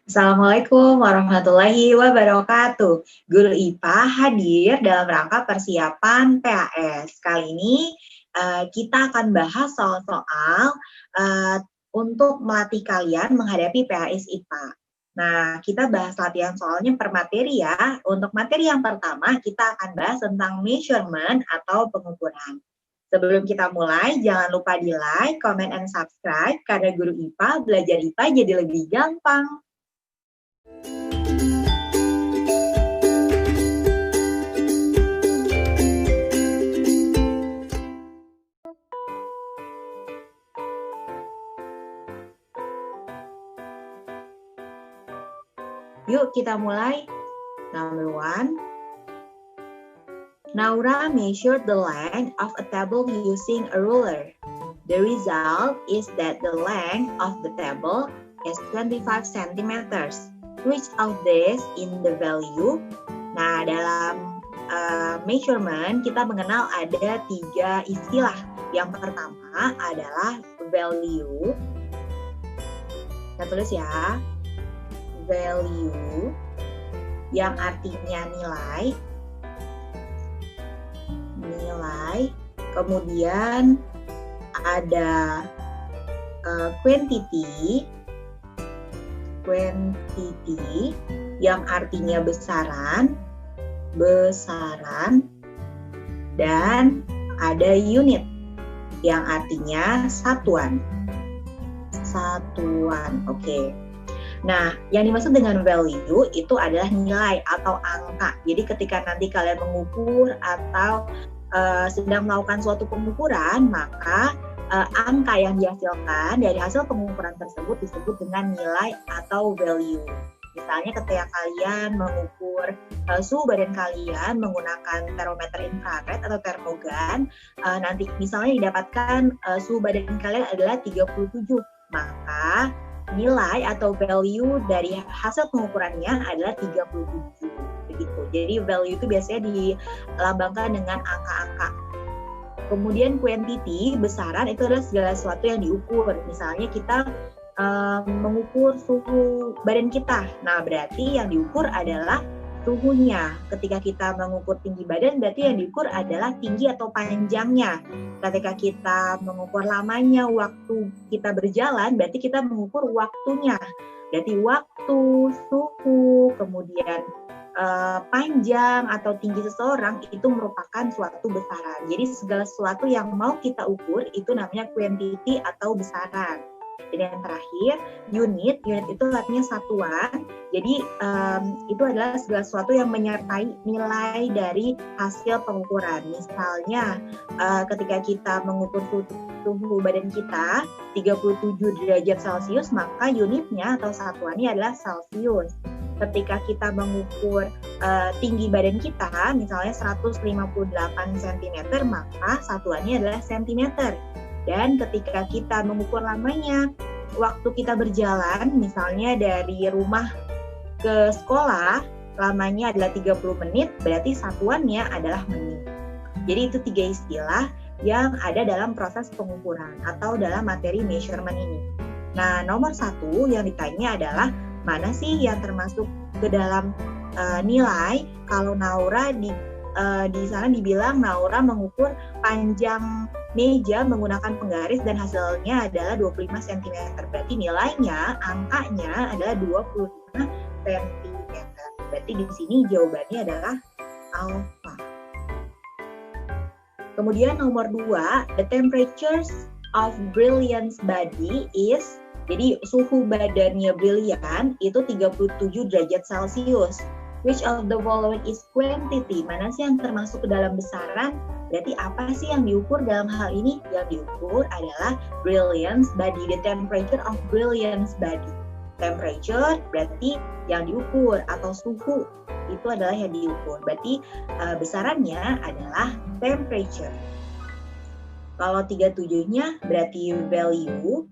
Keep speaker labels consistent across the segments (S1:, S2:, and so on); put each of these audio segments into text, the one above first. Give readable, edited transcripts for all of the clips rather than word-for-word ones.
S1: Assalamualaikum warahmatullahi wabarakatuh. Guru IPA hadir dalam rangka persiapan PAS. Kali ini kita akan bahas soal-soal untuk melatih kalian menghadapi PAS IPA. Nah, kita bahas latihan soalnya per materi ya. Untuk materi yang pertama, kita akan bahas tentang measurement atau pengukuran. Sebelum kita mulai, jangan lupa di like, comment, and subscribe karena guru IPA belajar IPA jadi lebih gampang. Yuk kita mulai. Number 1. Naura measured the length of a table using a ruler. The result is that the length of the table is 25 centimeters. Which of this in the value? Nah, dalam measurement kita mengenal ada 3 istilah. Yang pertama adalah value. Kita tulis ya. Value yang artinya nilai, kemudian ada quantity yang artinya besaran, dan ada unit yang artinya satuan. Oke. Nah, yang dimaksud dengan value itu adalah nilai atau angka. Jadi ketika nanti kalian mengukur atau sedang melakukan suatu pengukuran, maka angka yang dihasilkan dari hasil pengukuran tersebut disebut dengan nilai atau value. Misalnya ketika kalian mengukur suhu badan kalian menggunakan termometer infrared atau termogan, nanti misalnya didapatkan suhu badan kalian adalah 37, maka nilai atau value dari hasil pengukurannya adalah 37. Begitu. Jadi value itu biasanya dilambangkan dengan angka-angka. Kemudian quantity, besaran, itu adalah segala sesuatu yang diukur. Misalnya kita mengukur suhu badan kita. Nah, berarti yang diukur adalah suhunya. Ketika kita mengukur tinggi badan, berarti yang diukur adalah tinggi atau panjangnya. Ketika kita mengukur lamanya waktu kita berjalan, berarti kita mengukur waktunya. Berarti waktu, suhu, kemudian panjang atau tinggi seseorang itu merupakan suatu besaran. Jadi segala sesuatu yang mau kita ukur itu namanya quantity atau besaran. Dan yang terakhir, unit itu artinya satuan. Jadi itu adalah segala sesuatu yang menyertai nilai dari hasil pengukuran. Misalnya ketika kita mengukur suhu badan kita 37 derajat Celcius, maka unitnya atau satuannya adalah Celcius. Ketika kita mengukur tinggi badan kita, misalnya 158 cm, maka satuannya adalah centimeter. Dan ketika kita mengukur lamanya, waktu kita berjalan, misalnya dari rumah ke sekolah, lamanya adalah 30 menit, berarti satuannya adalah menit. Jadi itu 3 istilah yang ada dalam proses pengukuran atau dalam materi measurement ini. Nah, nomor 1 yang ditanya adalah mana sih yang termasuk ke dalam nilai. Kalau Naura di sana dibilang Naura mengukur panjang meja menggunakan penggaris dan hasilnya adalah 25 cm. Berarti nilainya, angkanya adalah 25 cm. Berarti di sini jawabannya adalah alpha. Kemudian nomor 2, the temperatures of brilliant's body is, jadi suhu badannya Brilliant itu 37 derajat Celcius. Which of the following is quantity? Mana sih yang termasuk ke dalam besaran? Berarti apa sih yang diukur dalam hal ini? Yang diukur adalah brilliant's body, the temperature of brilliant's body. Temperature berarti yang diukur, atau suhu itu adalah yang diukur. Berarti besarannya adalah temperature. Kalau 37-nya berarti value.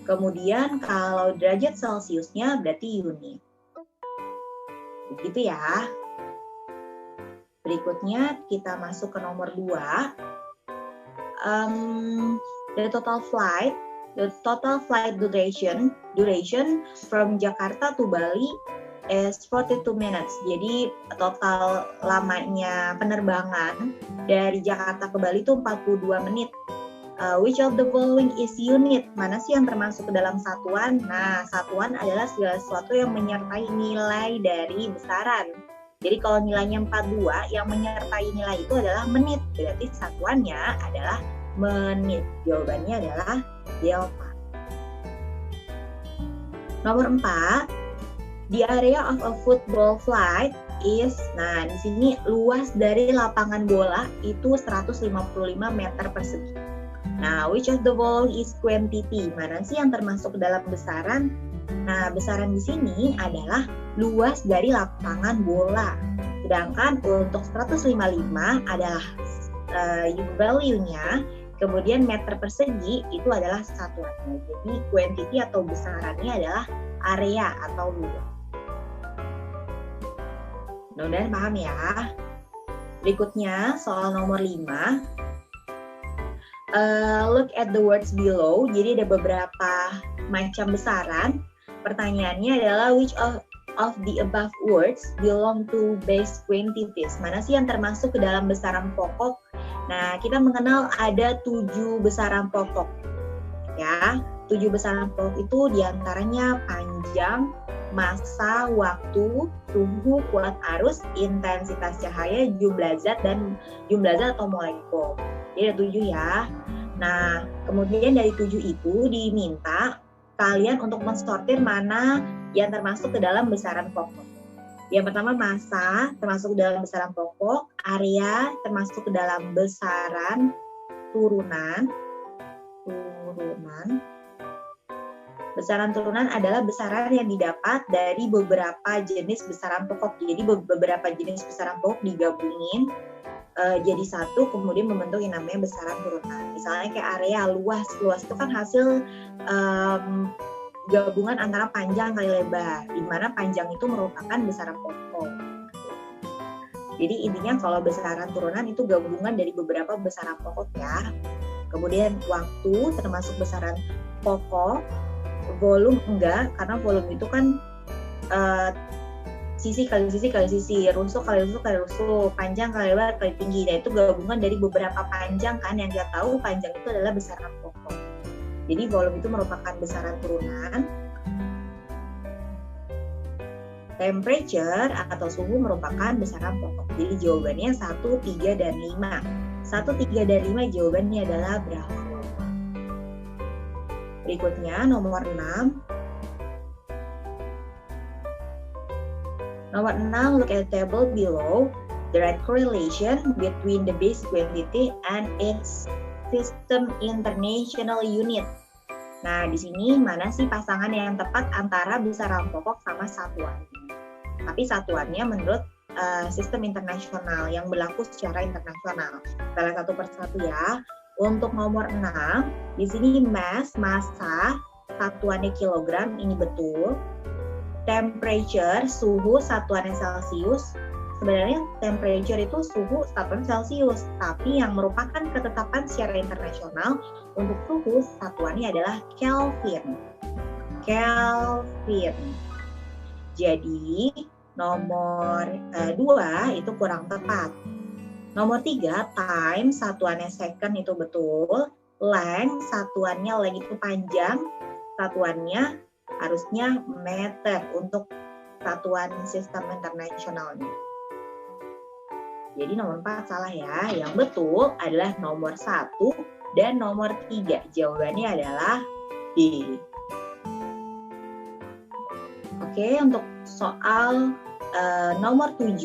S1: Kemudian kalau derajat Celciusnya berarti unit. Begitu ya. Berikutnya kita masuk ke nomor 2. The total flight The total flight duration from Jakarta to Bali is 42 minutes. Jadi total lamanya penerbangan dari Jakarta ke Bali itu 42 menit. Which of the following is unit? Mana sih yang termasuk ke dalam satuan? Nah, satuan adalah segala sesuatu yang menyertai nilai dari besaran. Jadi kalau nilainya 42, yang menyertai nilai itu adalah menit. Berarti satuannya adalah menit. Jawabannya adalah delta. Nomor 4, the area of a football flight is, nah di sini luas dari lapangan bola itu 155 meter persegi. Nah, which of the following is quantity? Mana sih yang termasuk dalam besaran? Nah, besaran di sini adalah luas dari lapangan bola. Sedangkan untuk 155 adalah value-nya, kemudian meter persegi itu adalah satuannya. Jadi quantity atau besarannya adalah area atau luas. Mudah-mudahan paham ya. Berikutnya soal nomor 5. Look at the words below. Jadi ada beberapa macam besaran. Pertanyaannya adalah which of the above words belong to base quantities? Mana sih yang termasuk ke dalam besaran pokok? Nah, kita mengenal ada 7 besaran pokok. Ya, 7 besaran pokok itu diantaranya panjang, massa, waktu, suhu, kuat arus, intensitas cahaya, jumlah zat atau molekul. Jadi ada 7 ya. Nah, kemudian dari 7 itu diminta kalian untuk mensortir mana yang termasuk ke dalam besaran pokok. Yang pertama massa termasuk ke dalam besaran pokok, area termasuk ke dalam besaran turunan. Besaran turunan adalah besaran yang didapat dari beberapa jenis besaran pokok. Jadi beberapa jenis besaran pokok digabungin jadi satu, kemudian membentuk yang namanya besaran turunan. Misalnya kayak area luas itu kan hasil gabungan antara panjang kali lebar, di mana panjang itu merupakan besaran pokok. Jadi intinya kalau besaran turunan itu gabungan dari beberapa besaran pokok ya. Kemudian waktu termasuk besaran pokok, volume enggak, karena volume itu kan sisi kali sisi, rusuk kali rusuk, panjang kali lebar kali tinggi. Nah itu gabungan dari beberapa panjang kan, yang kita tahu panjang itu adalah besaran pokok. Jadi volume itu merupakan besaran turunan. Temperature atau suhu merupakan besaran pokok. Jadi jawabannya 1, 3, dan 5. 1, 3, dan 5 jawabannya adalah berapa? Berikutnya nomor 6. Nomor 6, look at the table below. The right correlation between the base quantity and its system international unit. Nah, di sini mana sih pasangan yang tepat antara besaran pokok sama satuannya? Tapi satuannya menurut sistem internasional yang berlaku secara internasional. Kita lihat satu persatu ya. Untuk nomor 6, di sini massa, satuannya kilogram, ini betul. Temperature, suhu, satuannya Celsius. Sebenarnya temperature itu suhu satuan Celsius, tapi yang merupakan ketetapan secara internasional untuk suhu satuannya adalah Kelvin. Jadi nomor 2 itu kurang tepat. Nomor 3, time, satuannya second itu betul. Length, satuannya length itu panjang, satuannya harusnya meter untuk satuan sistem internasionalnya. Jadi nomor 4 salah ya. Yang betul adalah nomor 1 dan nomor 3. Jawabannya adalah D. Oke, untuk soal nomor 7.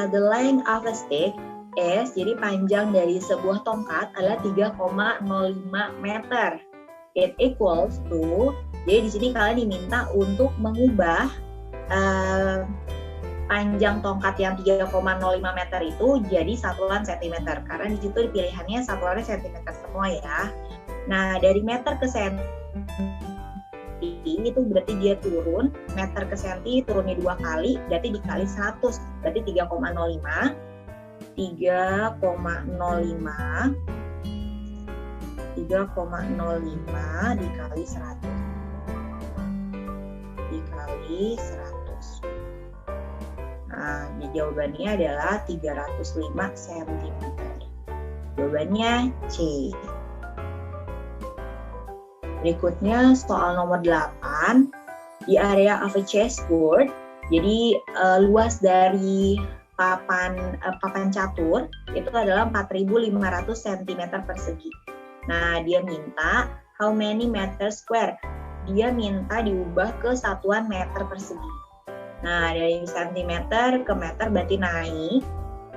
S1: The length of a stick is, jadi panjang dari sebuah tongkat adalah 3,05 meter. It equals to, jadi di sini kalian diminta untuk mengubah panjang tongkat yang 3,05 meter itu jadi satuan sentimeter, karena di situ pilihannya satuannya sentimeter semua ya. Nah, dari meter ke senti itu berarti dia turun, meter ke senti turunnya 2 kali, berarti dikali 100, berarti 3,05 3,05 dikali 100. Dikali 100. Nah, jawabannya adalah 305 cm. Jawabannya C. Berikutnya soal nomor 8. Di area of a chessboard, jadi luas dari papan catur itu adalah 4.500 cm persegi. Nah, dia minta how many meter square? Dia minta diubah ke satuan meter persegi. Nah, dari cm ke meter berarti naik.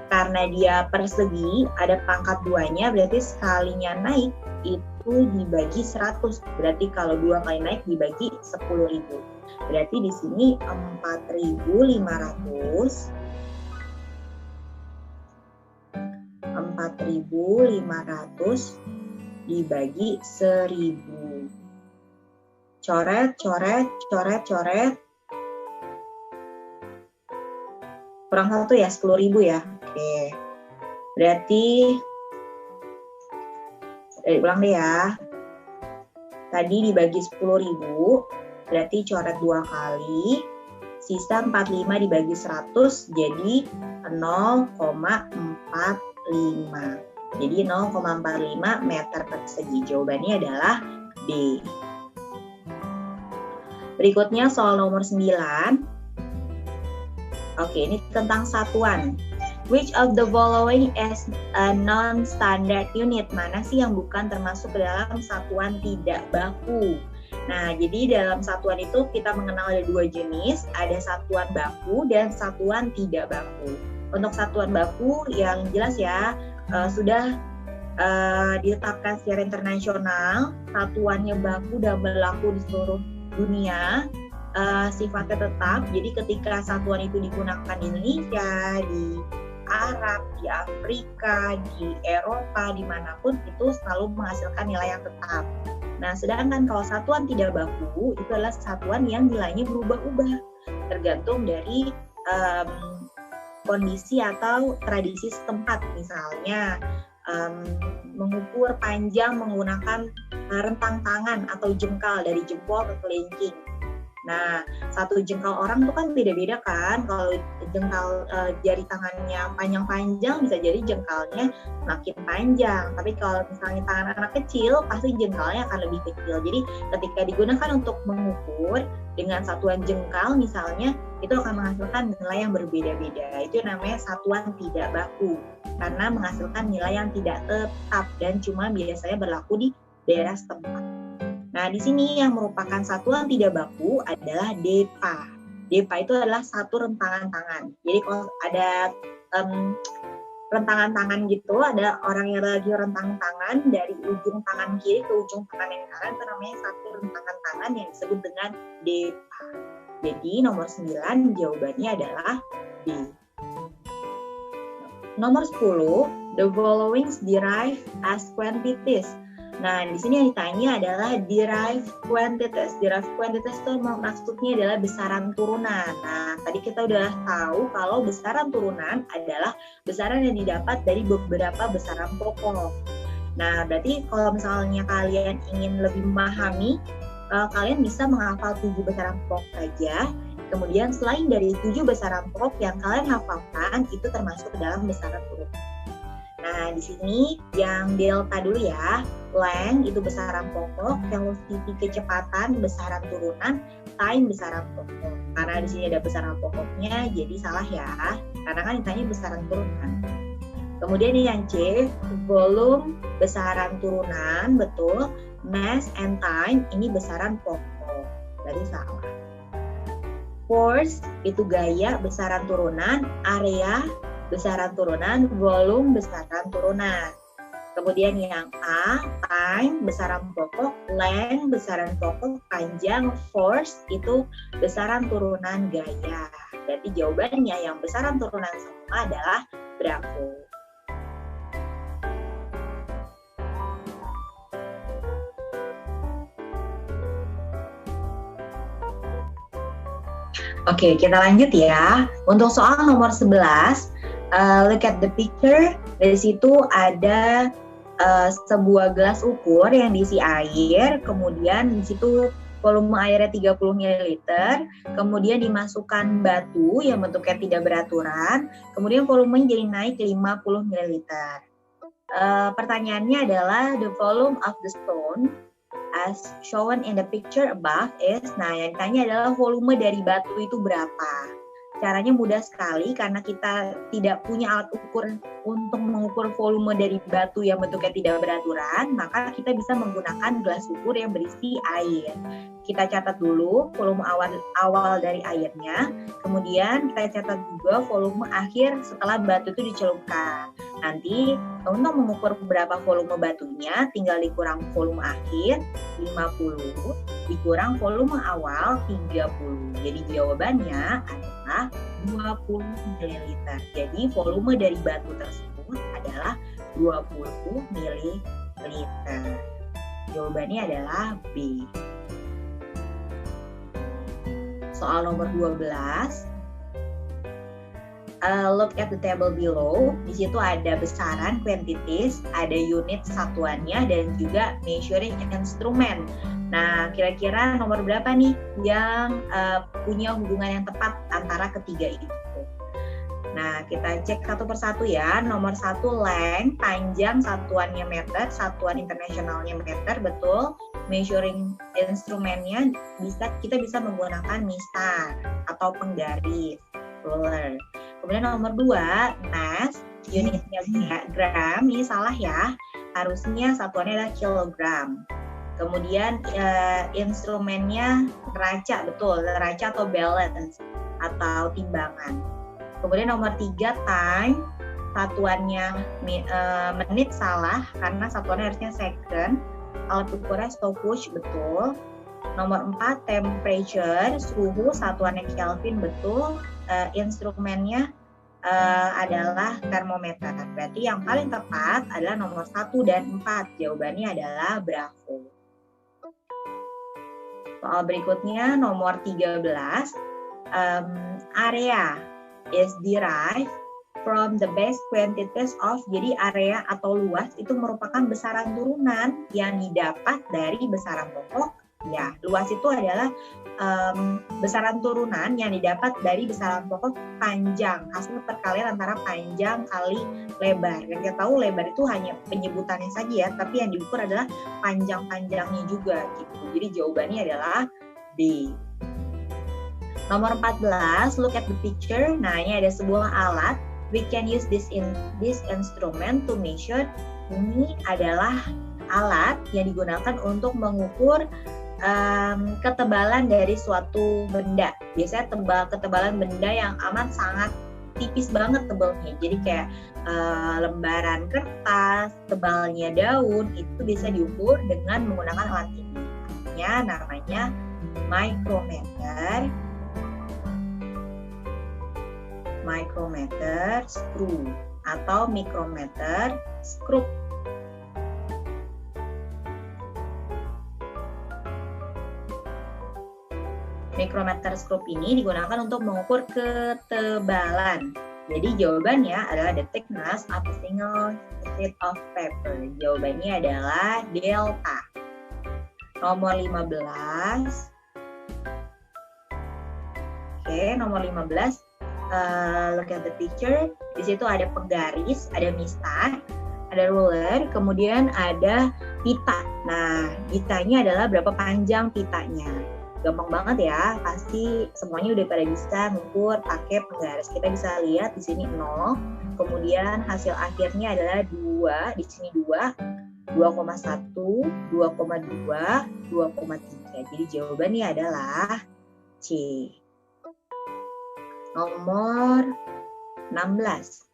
S1: Karena dia persegi, ada pangkat 2-nya, berarti sekalinya naik itu dibagi 100. Berarti kalau 2 kali naik dibagi 10.000. Berarti di sini 4.500 dibagi 1.000. Coret, coret, coret, coret. Kurang 1 ya, 10.000 ya. Oke. Berarti ulang deh ya. Tadi dibagi 10.000, berarti coret 2 kali. Sisa 45 dibagi 100 jadi 0,45. Jadi 0,45 meter persegi. Jawabannya adalah B. Berikutnya soal nomor 9. Oke, ini tentang satuan. Which of the following is a non-standard unit? Mana sih yang bukan termasuk ke dalam satuan tidak baku? Nah, jadi dalam satuan itu kita mengenal ada 2 jenis, ada satuan baku dan satuan tidak baku. Untuk satuan baku yang jelas ya, sudah ditetapkan secara internasional, satuannya baku dan berlaku di seluruh dunia. Sifatnya tetap, jadi ketika satuan itu digunakan di Indonesia, di Arab, di Afrika, di Eropa, dimanapun itu selalu menghasilkan nilai yang tetap. Nah, sedangkan kalau satuan tidak baku itu adalah satuan yang nilainya berubah-ubah, tergantung dari kondisi atau tradisi setempat. Misalnya mengukur panjang menggunakan rentang tangan atau jengkal dari jempol ke kelingking. Nah, satu jengkal orang tuh kan beda-beda kan. Kalau jengkal jari tangannya panjang-panjang, bisa jadi jengkalnya makin panjang. Tapi kalau misalnya tangan anak kecil, pasti jengkalnya akan lebih kecil. Jadi ketika digunakan untuk mengukur dengan satuan jengkal misalnya, itu akan menghasilkan nilai yang berbeda-beda. Itu namanya satuan tidak baku. Karena menghasilkan nilai yang tidak tetap dan cuma biasanya berlaku di daerah setempat. Nah, di sini yang merupakan satuan tidak baku adalah DEPA. DEPA itu adalah satu rentangan tangan. Jadi kalau ada rentangan tangan gitu, ada orang yang lagi rentang tangan dari ujung tangan kiri ke ujung tangan yang kanan, itu namanya satu rentangan tangan yang disebut dengan DEPA. Jadi nomor 9 jawabannya adalah B. Nomor 10, the following derived as quantities. Nah, di sini yang ditanya adalah derived quantities. Derived quantities itu maksudnya adalah besaran turunan. Nah, tadi kita udah tahu kalau besaran turunan adalah besaran yang didapat dari beberapa besaran pokok. Nah, berarti kalau misalnya kalian ingin lebih memahami, kalian bisa menghafal 7 besaran pokok saja. Kemudian selain dari 7 besaran pokok yang kalian hafalkan, itu termasuk ke dalam besaran turunan. Nah, di sini yang delta dulu ya. Length itu besaran pokok, velocity kecepatan besaran turunan, time besaran pokok. Karena di sini ada besaran pokoknya, jadi salah ya. Karena kan ditanya besaran turunan. Kemudian yang C, volume besaran turunan, betul. Mass and time ini besaran pokok, berarti salah. Force itu gaya besaran turunan, area besaran turunan, volume besaran turunan. Kemudian yang A, time besaran pokok, length besaran pokok, panjang, force itu besaran turunan gaya. Berarti jawabannya yang besaran turunan semua adalah bravo. Oke, kita lanjut ya. Untuk soal nomor 11, look at the picture. Dari situ ada sebuah gelas ukur yang diisi air, kemudian di situ volume airnya 30 ml, kemudian dimasukkan batu yang bentuknya tidak beraturan, kemudian volumenya jadi naik 50 ml. Pertanyaannya adalah the volume of the stone as shown in the picture above is, nah yang ditanya adalah volume dari batu itu berapa. Caranya mudah sekali karena kita tidak punya alat ukur untuk mengukur volume dari batu yang bentuknya tidak beraturan, maka kita bisa menggunakan gelas ukur yang berisi air. Kita catat dulu volume awal dari airnya, kemudian kita catat juga volume akhir setelah batu itu dicelupkan. Nanti untuk mengukur berapa volume batunya, tinggal dikurang volume akhir 50, dikurang volume awal 30. Jadi jawabannya adalah 20 ml. Jadi volume dari batu tersebut adalah 20 ml. Jawabannya adalah B. Soal nomor 12. Look at the table below. Di situ ada besaran quantities, ada unit satuannya, dan juga measuring instrument. Nah, kira-kira nomor berapa nih yang punya hubungan yang tepat antara ketiga itu? Nah, kita cek satu persatu ya. Nomor 1 length, panjang satuannya meter, satuan internasionalnya meter, betul. Measuring instrumentnya kita bisa menggunakan mistar atau penggaris, ruler. Kemudian nomor 2, mass, unitnya gram, ini salah ya, harusnya satuannya adalah kilogram. Kemudian instrumennya neraca, betul, neraca atau balance atau timbangan. Kemudian nomor 3, time, satuannya menit, salah karena satuannya harusnya second. Alat ukurnya stopwatch, betul. Nomor 4, temperature, suhu, satuannya Kelvin, betul. Instrumennya adalah termometer. Berarti yang paling tepat adalah nomor 1 dan 4. Jawabannya adalah Bravo. Soal berikutnya nomor 13. Area is derived from the base quantities of, jadi area atau luas itu merupakan besaran turunan yang didapat dari besaran pokok. Ya, luas itu adalah besaran turunan yang didapat dari besaran pokok panjang, hasil perkalian antara panjang kali lebar. Yang kita tahu lebar itu hanya penyebutannya saja ya, tapi yang diukur adalah panjang-panjangnya juga gitu. Jadi jawabannya adalah D. Nomor 14, look at the picture. Nah, ini ada sebuah alat. We can use this instrument to measure. Ini adalah alat yang digunakan untuk mengukur ketebalan dari suatu benda. Biasanya ketebalan benda yang amat sangat tipis banget tebalnya. Jadi kayak lembaran kertas, tebalnya daun, itu bisa diukur dengan menggunakan alat ini. Namanya micrometer screw atau micrometer screw. Micrometer screw ini digunakan untuk mengukur ketebalan. Jadi jawabannya adalah the thickness of a single sheet of paper. Jawabannya adalah delta. Nomor 15. Oke, nomor 15. Look at the picture. Di situ ada penggaris, ada mistar, ada ruler, kemudian ada pita. Nah, pitanya adalah berapa panjang pitanya. Gampang banget ya, pasti semuanya udah pada bisa mengukur pakai penggaris. Kita bisa lihat di sini 0, kemudian hasil akhirnya adalah 2, di sini 2, 2,1, 2,2, 2,3. Jadi jawabannya adalah C. Nomor 16.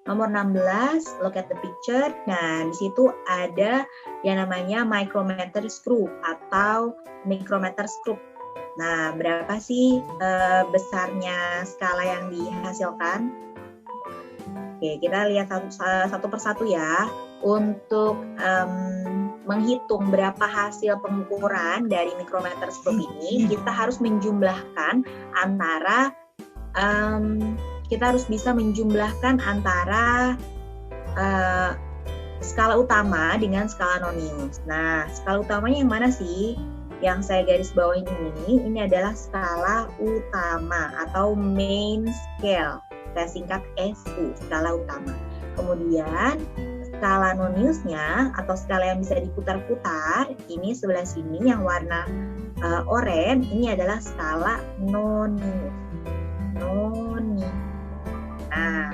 S1: Nomor 16, look at the picture. Nah, di situ ada yang namanya micrometer screw atau micrometer screw. Nah, berapa sih besarnya skala yang dihasilkan? Oke, kita lihat satu persatu ya. Untuk menghitung berapa hasil pengukuran dari micrometer screw ini, kita harus menjumlahkan antara kita harus bisa menjumlahkan antara skala utama dengan skala nonius. Nah, skala utamanya yang mana sih? Yang saya garis bawain ini adalah skala utama atau main scale. Saya singkat SU, skala utama. Kemudian skala noniusnya atau skala yang bisa diputar-putar, ini sebelah sini yang warna oranye, ini adalah skala nonius. Nah,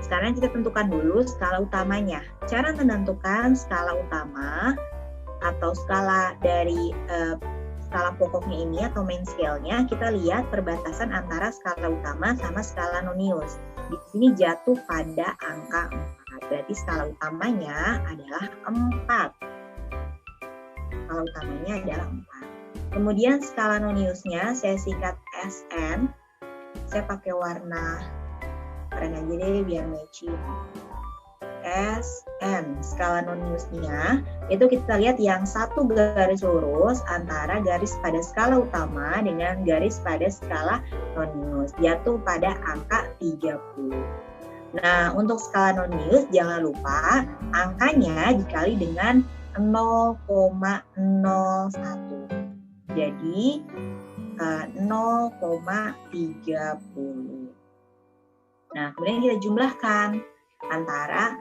S1: sekarang kita tentukan dulu skala utamanya. Cara menentukan skala utama atau skala dari skala pokoknya ini atau main scale-nya, kita lihat perbatasan antara skala utama sama skala nonius. Di sini jatuh pada angka 4. Berarti skala utamanya adalah 4. Skala utamanya adalah 4. Kemudian skala noniusnya saya singkat SN. Saya pakai warna aja deh biar matching. SN, skala noniusnya itu kita lihat yang satu garis lurus antara garis pada skala utama dengan garis pada skala nonius, jatuh pada angka 30. Nah, untuk skala nonius jangan lupa angkanya dikali dengan 0,01. Jadi 0,30. Nah, kemudian kita jumlahkan antara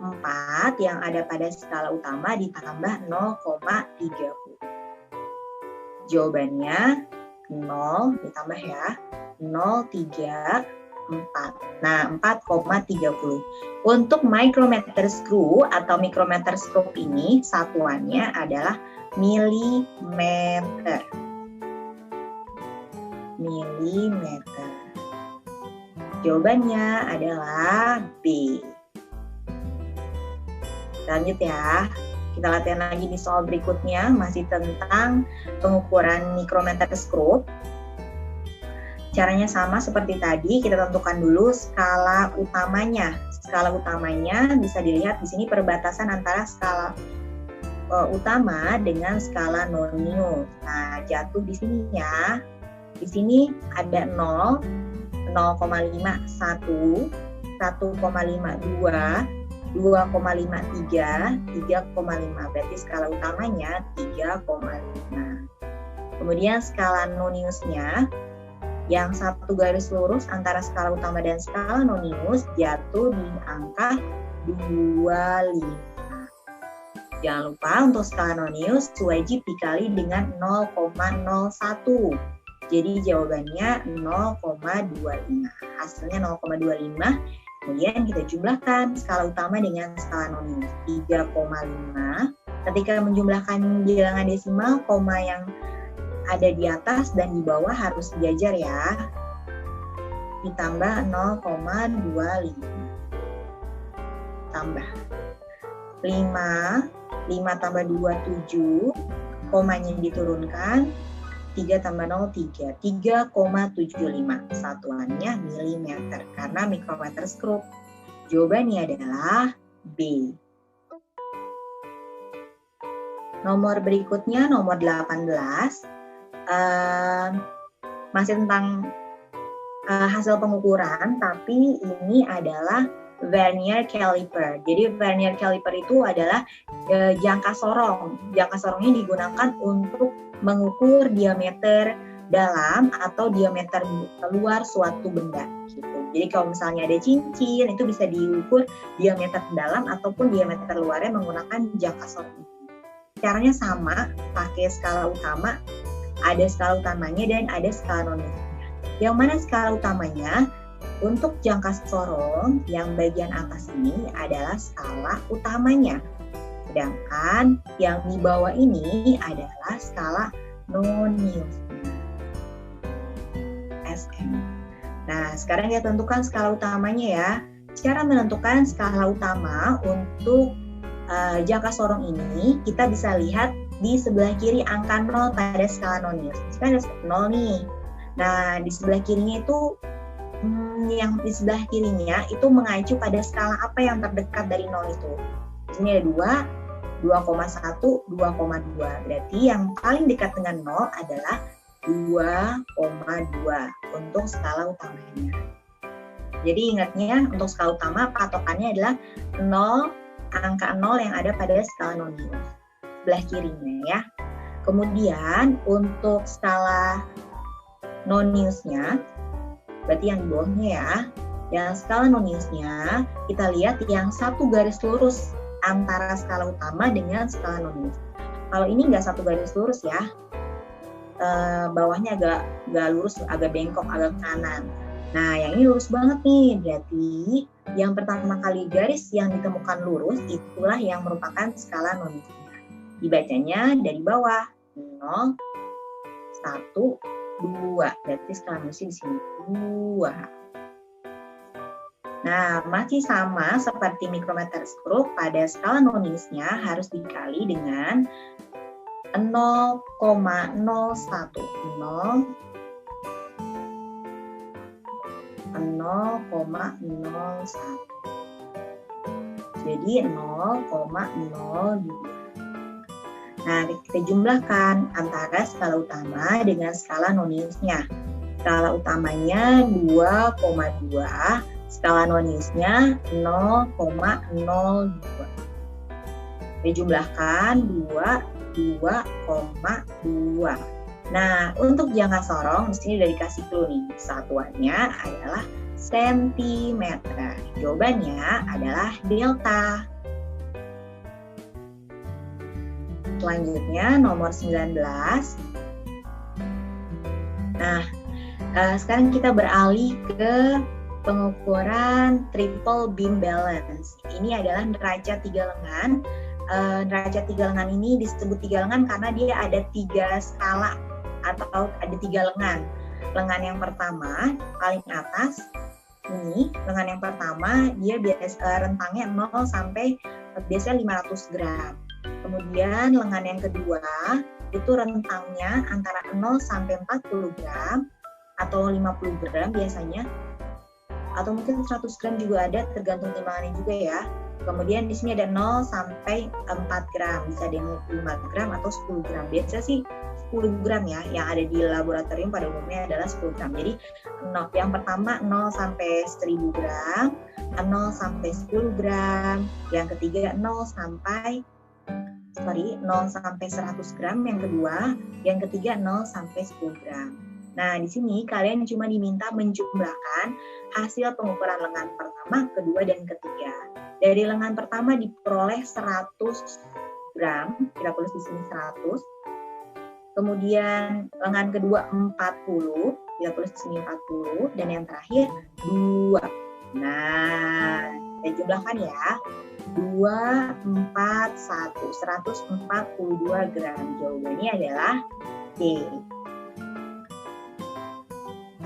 S1: 4 yang ada pada skala utama ditambah 0,30. Jawabannya 0 ditambah ya, 0,34. Nah, 4,30. Untuk micrometer screw atau micrometer scope ini satuannya adalah milimeter. Milimeter. Jawabannya adalah B. Lanjut ya, kita latihan lagi di soal berikutnya, masih tentang pengukuran mikrometer screw. Caranya sama seperti tadi, kita tentukan dulu skala utamanya. Skala utamanya bisa dilihat di sini perbatasan antara skala utama dengan skala nonius. Nah, jatuh di sini ya. Di sini ada 0, 0,51, 1,52, 2,53, 3,5. Berarti skala utamanya 3,5. Kemudian skala noniusnya, yang satu garis lurus antara skala utama dan skala nonius jatuh di angka 25. Jangan lupa untuk skala nonius wajib dikali dengan 0,01. Jadi jawabannya 0,25. Hasilnya 0,25. Kemudian kita jumlahkan skala utama dengan skala nonius 3,5. Ketika menjumlahkan bilangan desimal, koma yang ada di atas dan di bawah harus sejajar ya. Ditambah 0,25. Tambah 5 tambah 2, 7. Komanya diturunkan. 3 tambah 0, 3. 3,75. Satuannya milimeter karena mikrometer screw. Jawabannya adalah B. Nomor berikutnya, nomor 18. Masih tentang hasil pengukuran, tapi ini adalah vernier caliper. Jadi vernier caliper itu adalah jangka sorong. Jangka sorongnya digunakan untuk mengukur diameter dalam atau diameter luar suatu benda gitu. Jadi kalau misalnya ada cincin itu bisa diukur diameter dalam ataupun diameter luarnya menggunakan jangka sorong. Caranya sama, pakai skala utama, ada skala utamanya dan ada skala noniusnya. Yang mana skala utamanya? Untuk jangka sorong yang bagian atas ini adalah skala utamanya. Sedangkan yang di bawah ini adalah skala noniusnya. SM. Nah, sekarang kita tentukan skala utamanya ya. Cara menentukan skala utama untuk jangka sorong ini, kita bisa lihat di sebelah kiri angka 0 pada skala nonius. Jika ada 0 nih. Nah, di sebelah kirinya itu yang di sebelah kirinya itu mengacu pada skala apa yang terdekat dari 0 itu. Di sini ada 2, 2,1, 2,2. Berarti yang paling dekat dengan 0 adalah 2,2 untuk skala utamanya. Jadi ingatnya untuk skala utama patokannya adalah 0, angka 0 yang ada pada skala nonius, sebelah kirinya ya. Kemudian untuk skala noniusnya, berarti yang di bawahnya ya, yang skala noniusnya kita lihat yang satu garis lurus antara skala utama dengan skala nonius. Kalau ini nggak satu garis lurus ya, bawahnya agak lurus, agak bengkok, agak kanan. Nah, yang ini lurus banget nih, berarti yang pertama kali garis yang ditemukan lurus itulah yang merupakan skala noniusnya. Dibacanya dari bawah, 0, 1, 2. Berarti skala noniusnya di sini 2. Nah, masih sama seperti mikrometer stroke, pada skala noniusnya harus dikali dengan 0,01. 0,01. Jadi 0,02. Nah, kita jumlahkan antara skala utama dengan skala noniusnya. Skala utamanya 2,2, skala noniusnya 0,02. Dijumlahkan 2,2. Nah, untuk jangka sorong di sini udah dikasih clue nih. Satuannya adalah sentimeter. Jawabannya adalah delta. Selanjutnya nomor 19. Nah, sekarang kita beralih ke pengukuran triple beam balance. Ini adalah neraca 3 lengan. Neraca 3 lengan ini disebut 3 lengan karena dia ada 3 skala atau ada 3 lengan. Lengan yang pertama paling atas ini, lengan yang pertama dia rentangnya 0 sampai biasanya 500 gram. Kemudian lengan yang kedua itu rentangnya antara 0 sampai 40 gram atau 50 gram biasanya, atau mungkin 100 gram juga ada, tergantung timbangannya juga ya. Kemudian di sini ada 0 sampai 4 gram, bisa ada 5 gram atau 10 gram. Biasanya sih 10 gram ya, yang ada di laboratorium pada umumnya adalah 10 gram. Jadi yang pertama 0 sampai 1000 gram, 0 sampai 10 gram, yang ketiga 0 sampai 100 gram, yang kedua, yang ketiga 0 sampai 10 gram. Nah, di sini kalian cuma diminta menjumlahkan hasil pengukuran lengan pertama, kedua, dan ketiga. Dari lengan pertama diperoleh 100 gram, kita tulis di sini 100. Kemudian lengan kedua 40, kita tulis di sini 40, dan yang terakhir 2. Nah, kita jumlahkan ya. 2, 4, 1, 142 gram. Jawabannya adalah D.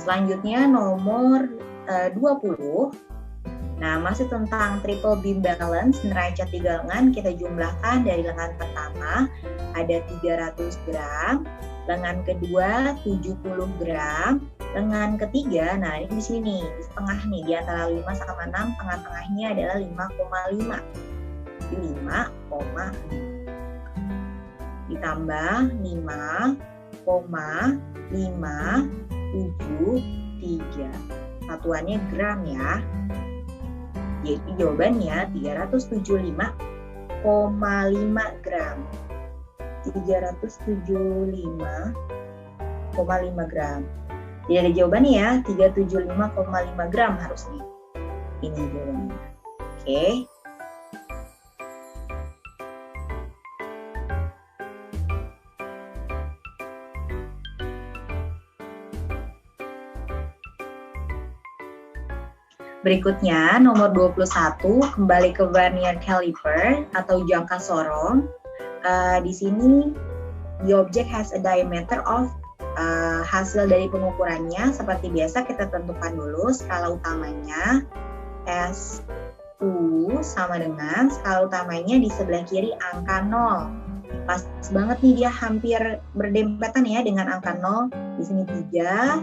S1: Selanjutnya nomor 20. Nah, masih tentang triple beam balance, neraca 3 lengan kita jumlahkan. Dari lengan pertama ada 300 gram, lengan kedua 70 gram, lengan ketiga, nah ini di sini di setengah nih, di antara 5 sama 6, tengah-tengahnya adalah 5,5. 5,5 ditambah 5,573. Satuannya gram ya. Jadi jawabannya 375,5 gram. 375,5 gram. Jadi ada jawabannya ya, 375,5 gram harusnya. Ini jawabannya. Oke. Berikutnya, nomor 21, kembali ke vernier caliper atau jangka sorong. Di sini, the object has a diameter of, hasil dari pengukurannya seperti biasa kita tentukan dulu skala utamanya. S2 sama dengan skala utamanya di sebelah kiri angka 0. Pas banget nih, dia hampir berdempetan ya dengan angka 0. Di sini 3,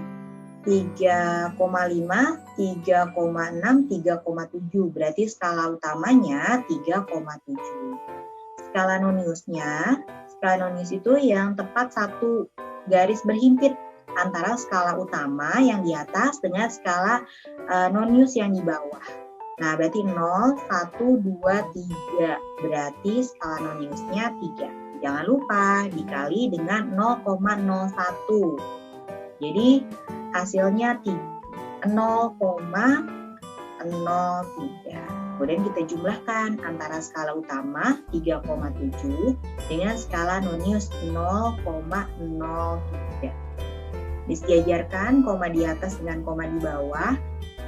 S1: 3,5, 3,6, 3,7. Berarti skala utamanya 3,7. Skala nonius itu yang tepat satu garis berhimpit antara skala utama yang di atas dengan skala nonius yang di bawah. Nah, berarti 0, 1, 2, 3. Berarti skala noniusnya 3. Jangan lupa dikali dengan 0,01. Jadi hasilnya 0,03. Kemudian kita jumlahkan antara skala utama 3,7 dengan skala nonius 0,03. Disejajarkan koma di atas dengan koma di bawah.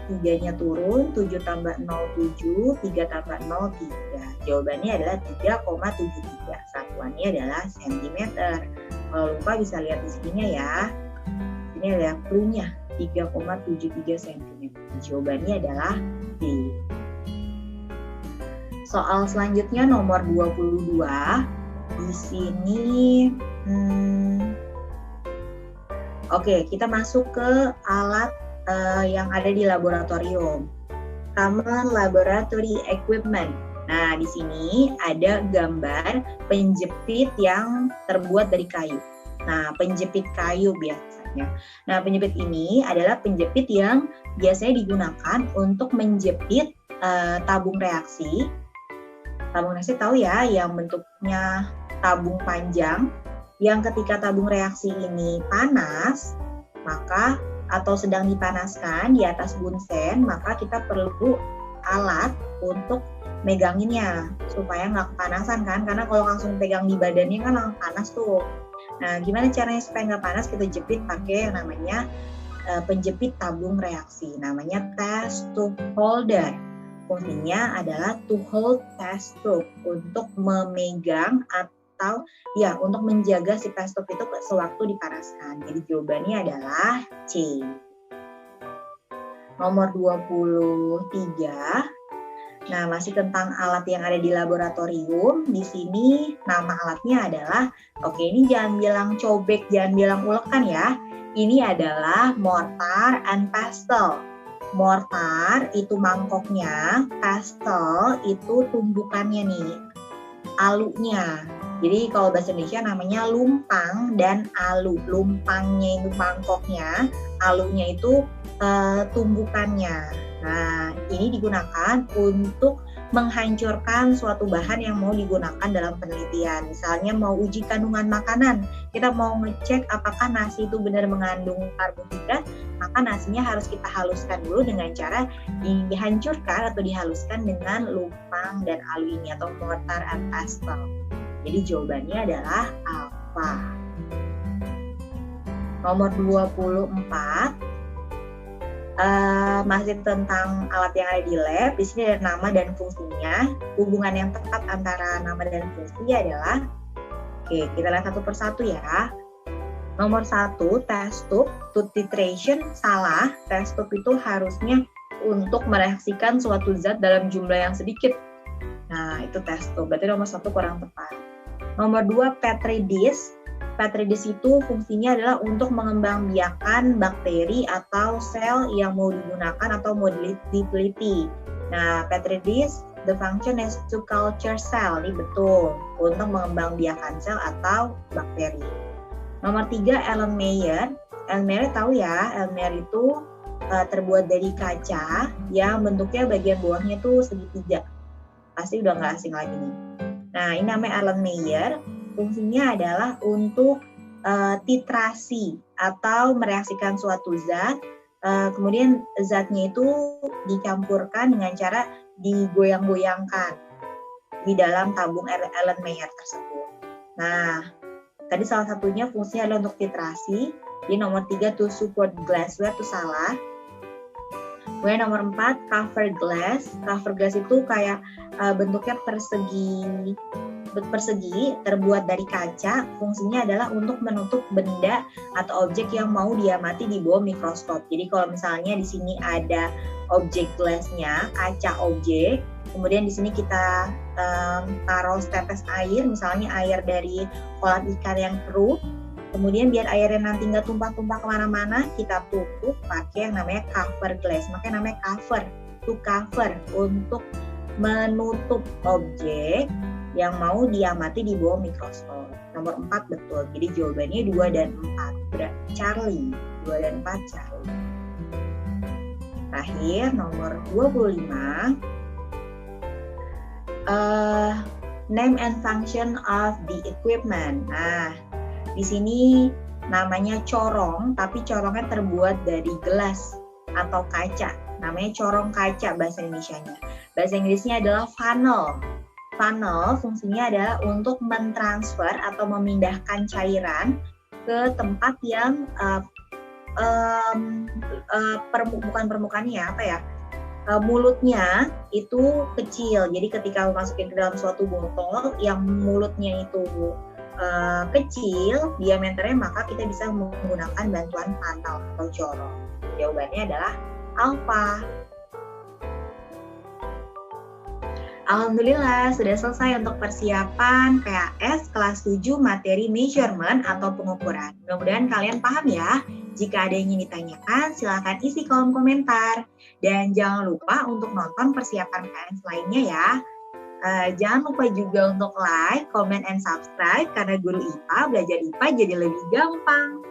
S1: 3-nya turun, 7 tambah 0, 7, 3 tambah 0, 3. Jawabannya adalah 3,73. Satuannya adalah sentimeter. Kalau lupa bisa lihat di sininya ya. Ini adalah clue-nya, 3,73 cm. Jawabannya adalah D. Soal selanjutnya nomor 22. Di sini oke, kita masuk ke alat yang ada di laboratorium. Common Laboratory Equipment. Nah, di sini ada gambar penjepit yang terbuat dari kayu. Nah, penjepit kayu biasanya. Nah, penjepit ini adalah penjepit yang biasanya digunakan untuk menjepit tabung reaksi. Tabung reaksi tahu ya, yang bentuknya tabung panjang, yang ketika tabung reaksi ini panas, maka atau sedang dipanaskan di atas bunsen, maka kita perlu alat untuk meganginnya supaya nggak kepanasan kan, karena kalau langsung pegang di badannya kan langsung panas tuh. Nah, gimana caranya supaya nggak panas? Kita jepit pakai yang namanya penjepit tabung reaksi, namanya test tube holder. Fungsinya adalah to hold test tube, untuk memegang atau ya untuk menjaga si test tube itu sewaktu dipanaskan. Jadi jawabannya adalah C. Nomor 23. Nah, masih tentang alat yang ada di laboratorium. Di sini nama alatnya adalah, oke, ini jangan bilang cobek, jangan bilang ulekan ya. Ini adalah mortar and pestle. Mortar itu mangkoknya, pestle itu tumbukannya nih, alunya. Jadi kalau bahasa Indonesia namanya lumpang dan alu. Lumpangnya itu mangkoknya, alunya itu tumbukannya. Nah, ini digunakan untuk menghancurkan suatu bahan yang mau digunakan dalam penelitian. Misalnya mau uji kandungan makanan, kita mau ngecek apakah nasi itu benar mengandung karbohidrat, maka nasinya harus kita haluskan dulu dengan cara dihancurkan atau dihaluskan dengan lumpang dan alu ini atau mortar and pestle. Jadi jawabannya adalah alfa. Nomor 24. Masih tentang alat yang ada di lab. Di sini ada nama dan fungsinya. Hubungan yang tepat antara nama dan fungsi adalah, oke, kita lihat satu persatu ya. Nomor 1, test tube to titration, salah. Test tube itu harusnya untuk mereaksikan suatu zat dalam jumlah yang sedikit. Nah, itu test tube. Berarti nomor 1 kurang tepat. Nomor 2, Petri dish. Petri dish itu fungsinya adalah untuk mengembangbiakan bakteri atau sel yang mau digunakan atau mau diteliti. Nah, Petri dish, the function is to culture cell. Ini betul, untuk mengembangbiakan sel atau bakteri. Nomor 3, Erlenmeyer. Erlenmeyer tahu ya, Erlenmeyer itu terbuat dari kaca yang bentuknya bagian bawahnya itu segitiga. Pasti udah nggak asing lagi nih. Nah, ini namanya Erlenmeyer. Fungsinya adalah untuk titrasi atau mereaksikan suatu zat. Kemudian zatnya itu dicampurkan dengan cara digoyang-goyangkan di dalam tabung Erlenmeyer tersebut. Nah, tadi salah satunya fungsinya adalah untuk titrasi. Jadi nomor 3 to support glassware itu salah. Kemudian nomor 4, cover glass. Cover glass itu kayak bentuknya persegi, terbuat dari kaca. Fungsinya adalah untuk menutup benda atau objek yang mau diamati di bawah mikroskop. Jadi kalau misalnya di sini ada objek glassnya, kaca objek, kemudian di sini kita taruh setetes air, misalnya air dari kolam ikan yang keruh, kemudian biar airnya nanti nggak tumpah-tumpah kemana-mana, kita tutup pakai yang namanya cover glass. Makanya namanya cover, to cover, untuk menutup objek yang mau diamati di bawah mikroskop. Nomor 4 betul. Jadi jawabannya 2 dan 4. Berarti Charlie. 2 dan 4 Charlie. terakhir, nomor 25. Name and function of the equipment. Nah, di sini namanya corong, tapi corongnya terbuat dari gelas atau kaca. Namanya corong kaca bahasa Indonesianya. Bahasa Inggrisnya adalah funnel. Funnel fungsinya adalah untuk mentransfer atau memindahkan cairan ke tempat yang bukan permukaannya apa ya? Mulutnya itu kecil. Jadi ketika masukin ke dalam suatu botol yang mulutnya itu kecil diameternya, maka kita bisa menggunakan bantuan funnel atau corong. Jawabannya adalah alfa. Alhamdulillah sudah selesai untuk persiapan PAS kelas 7 materi measurement atau pengukuran. Mudah-mudahan kalian paham ya. Jika ada yang ingin ditanyakan, silakan isi kolom komentar. Dan jangan lupa untuk nonton persiapan PAS lainnya ya. Jangan lupa juga untuk like, comment, and subscribe karena guru IPA belajar IPA jadi lebih gampang.